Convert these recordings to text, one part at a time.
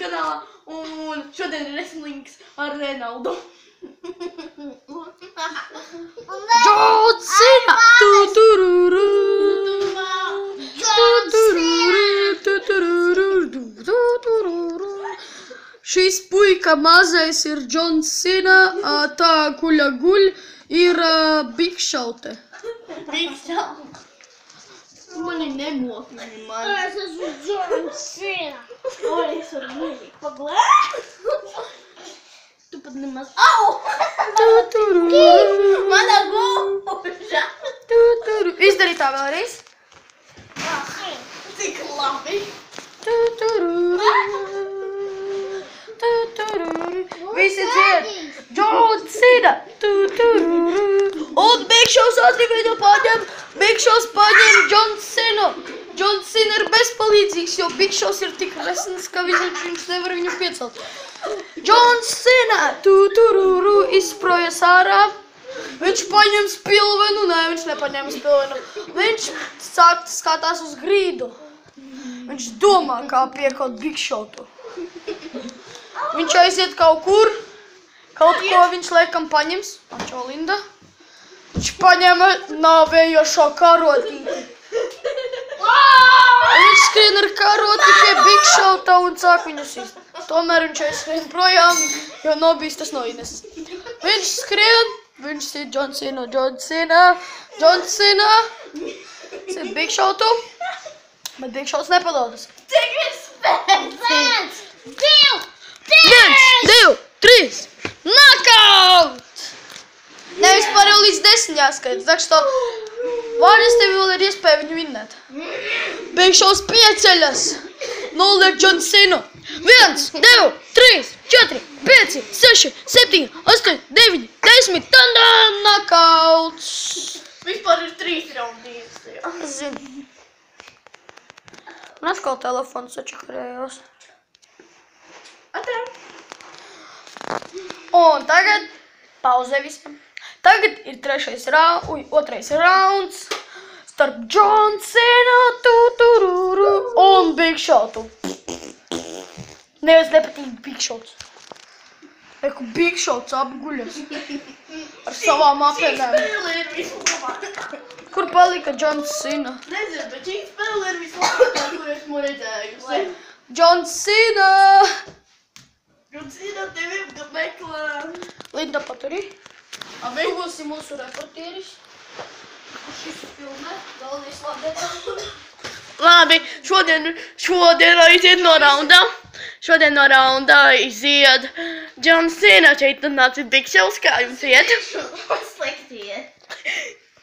kanālā. Un šodien ir wrestlings ar Renaldu. John Cena! Šis puika mazais ir John Cena, tā guļ ir Big Show'te. Big Show. Mani nemokini man. Es esmu John Cena. O, es varu mīlīgi paglēt. Tu pat nemaz... Au! Mana gūža! Izdarī tā vēlreiz. Cik labi! Visi dzied! John Cena! Un Big Show's atgriedo paņem! Big Show's paņem John Cena! John Cena ir bezpalīdzīgs, jo Big Show's ir tik resns, ka viņš nevar viņu piecelt. John Cena! Izsprojas ārā. Viņš paņem spilvenu. Nē, viņš nepaņem spilvenu. Viņš skatās uz grīdu. Viņš domā, kā piekaut Big Show'tu. Viņš aiziet kaut kur. Kaut ko viņš laikam paņems. Ančo Linda. Viņš paņem nāvējošo karotīti. Viņš skrien ar karoti pie Big Show'ta un sāk viņus īst. Tomēr viņš aizskrien projām, jo nobijis tas no Ines. Viņš skrien, viņš sit John Cena. Sit Big Show'tu, bet Big Show's nepadodas. Cik vispēc! 1, 2, 3, knockout! Nevis par jau līdz 10 jāskaita, tak što Vārnes tev vēl ir iespēja viņu vinnēt. Big Show's pieceļas, noliek John Cena. 1, 2, 3, 4, 5, 6, 7, 8, 9, 10, tandam, knockouts! Vispār ir 3 raundības. Zinu. Man atkal telefons sačakarējos. Atā. Un tagad pauze visam. Tagad ir otrais rauns starp John Cena un Big Show'tu. Nevis nepatīk Big Show's. Eku Big Show's apguļas ar savām apēdēm. Spēle ir vislabākā. Kur palika John Cena? Nezinu, bet šī spēle ir vislabākā, kur esmu redzējusi. John Cena! John Cena tevi meklē. Linda paturī. Abi? Tu būsi mūsu reportieris. Šis filmē, galvenais labdētājs. Labi, šodien aiziet no raundā. Šodien no raundā iziet John Cena. Šeit nāca Big Show's, kā jums iet? Slikti iet.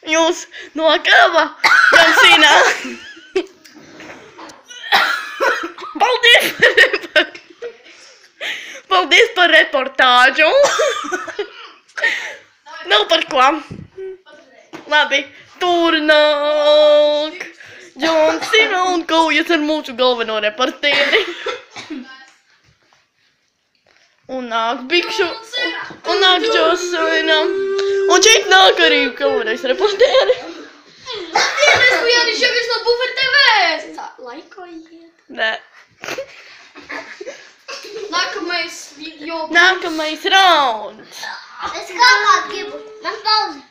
Jūs nokava John Cena. Paldies par reportāžu. Nav par ko. Labi, tur nāk John Cena un kaujas ar mūsu galveno reportieri. Un nāk Big Show. Un nāk John Cena. Un šeit nāk arī galvenais reportieri. Mēs bijām šeit no Buffer TV! Laikojiet. Nē. Nākamais video. Nākamais rauns. Es kākāt gribu. Man pauzi.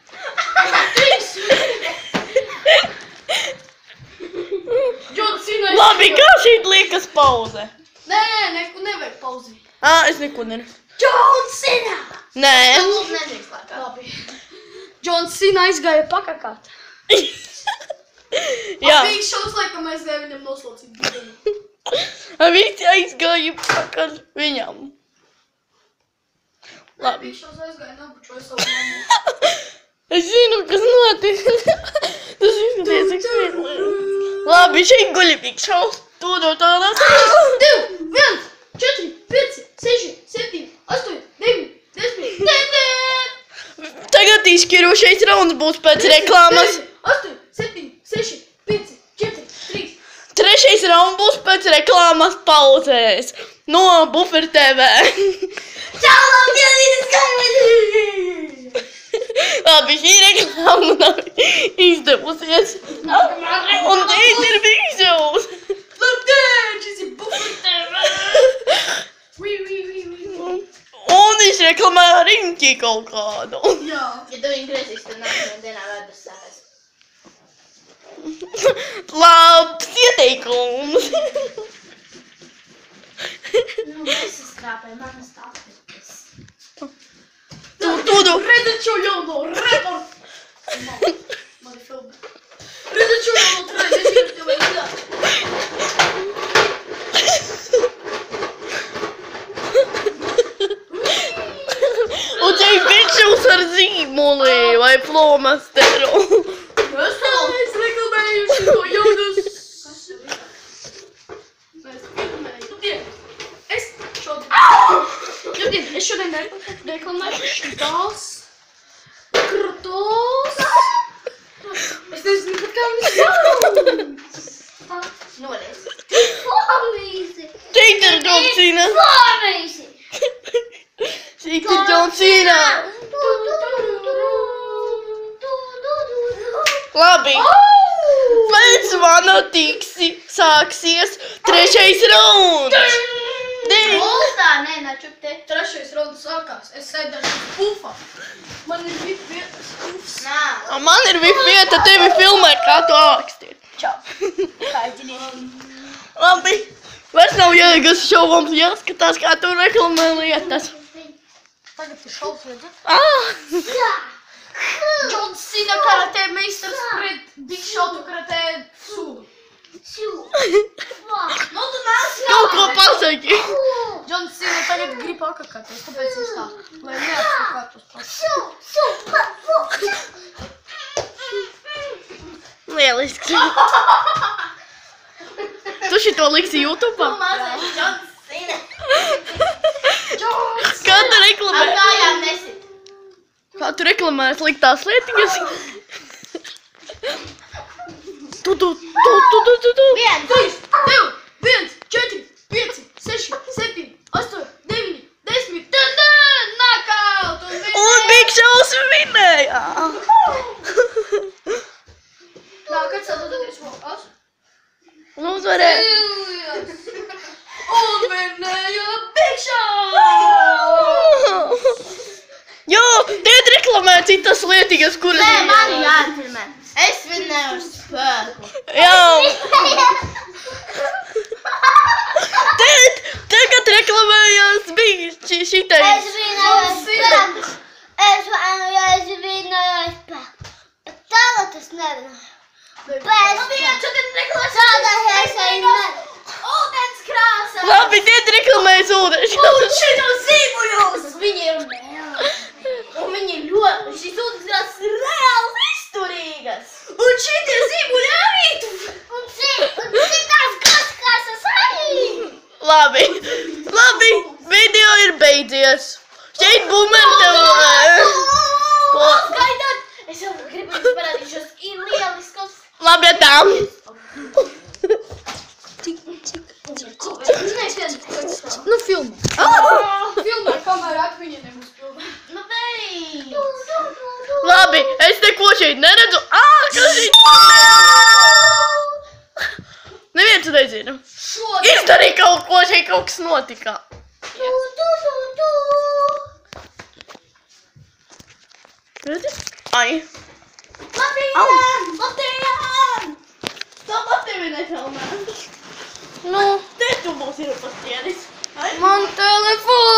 John Cena. Labi, kā šeit liekas pauze? Nē, neko nevajag pauzi. Es neko neru. John Cena! Nē. Nedrīkst laikā. Labi. John Cena aizgāja pakakāt. Jā. Big Show's laikam aizgāja viņam noslaucīt. Visi aizgāja pakaļ viņam. Labi. Big Show's aizgāja nobučoja savu mammu. Es zinu, kas notiek. Tas izskaties, cik smieklīgi. Labi, šeit guļ Big Show's. Todo tādā. 2, 1, 4, 5, 6, 7, 8, 9, 10. Tagad izšķirošais rauns būs pēc reklāmas. 8, 7, 6, 5, 4, 3. Trešais rauns būs pēc reklāmas pauzēs. No Buffer TV. Čau, labdienas kaimiņi! Labi, šī reklāma nav izdevusies. Un šeit ir Big Show's. Labdien, šis ir Buffer TV! muļķi kaut kādu. Jā. Ja tu viņu griezīs, tad nākamajā dienā vēl bez sāpēs. Labs ieteikums. Nu, mēs izkrāpējam, manas tāpēc. Tu. Redzat šo jauno reportu. Mani filmu. Redzat šo jauno traileri, es tev vajag zināt. Un te ir bičus ar zīmoli vai flomasteru. Es reklamēju šo jaunas. Es šodien reklamēšu šitās kratos. Es nezinu, pat kā viņas sauc. Noliec. Formīsi! Šeit ir John Cena. Formīsi! Šeit ir John Cena. Labi. Pēc zvana tiksi sāksies 3. rauns. Ulstā, nē, načup te. Trešais rauns sākās. Es sēdēšu uz pufa. Man ir vietas pufs. Nā. Man ir vieta, tevi filmē, kā tu āksti. Čau. Kaitini. Labi. Vairs nav jēgas šovam jāskatās, kā tu reklamē lietas. Tagad ir šovs, redzat? Jā! John Cena karatē meistars pret Big Shotu karatē sūdu. Šū! Nu, tu nāc Kaut ko pasaki. John Cena tagad grib pakakāties, tāpēc viņš tā, lai neapskakātos pats. Šū! Šū! Lieliski. Tu šito liksi YouTube'ā? mazais John Cena. Kā tu reklamē? Ar kājām nesit. Kā tu reklamē sliktās lietiņas? Tu. 3, 2, 1, 4, 5, 6, 7, 8, 9, 10. Knockout! Un Big Shows vinēja. Kad sadodāties mokās? Un uzvarēja. Un vinēja Big Show! Jo, tiet reklamē citas lietiņas, kuras... Nē, man jāatfilmē. Es vinnēju ar spēku. Jā. Tagad reklamējās bija šitais. Es vienoju spēku! Es vienoju spēku! Bet tagad es nerunāju. Bez spēku! Tādā heisēju Ūdens krāsa. Labi, tiet reklamējas ūdens. Un šitos zīmuļos viņi ir reāli. Un viņi ļoti, šīs ūdens krāsas ir reāli izturīgas. Un šitie zīmuļi arī. Un citās gaskrāsas arī! Labi, video ir beidzies. Šeit bumertev. Gaidāt, es jau gribu jums parādīt šos lieliskos. Labi, tam. Nu, filmē. Filmē, kamēr atmiņa nebūs filmē. Nu, beidz. Labi, es neko šeit neredzu. Kas šeit? Neviens nezina. Izdarīja kaut ko, šeit kaut kas notika. Redzi? Ai. Labdien! Tāpat tevi nefilmē. Nu, te tu būs ir pastieris. Man telefons!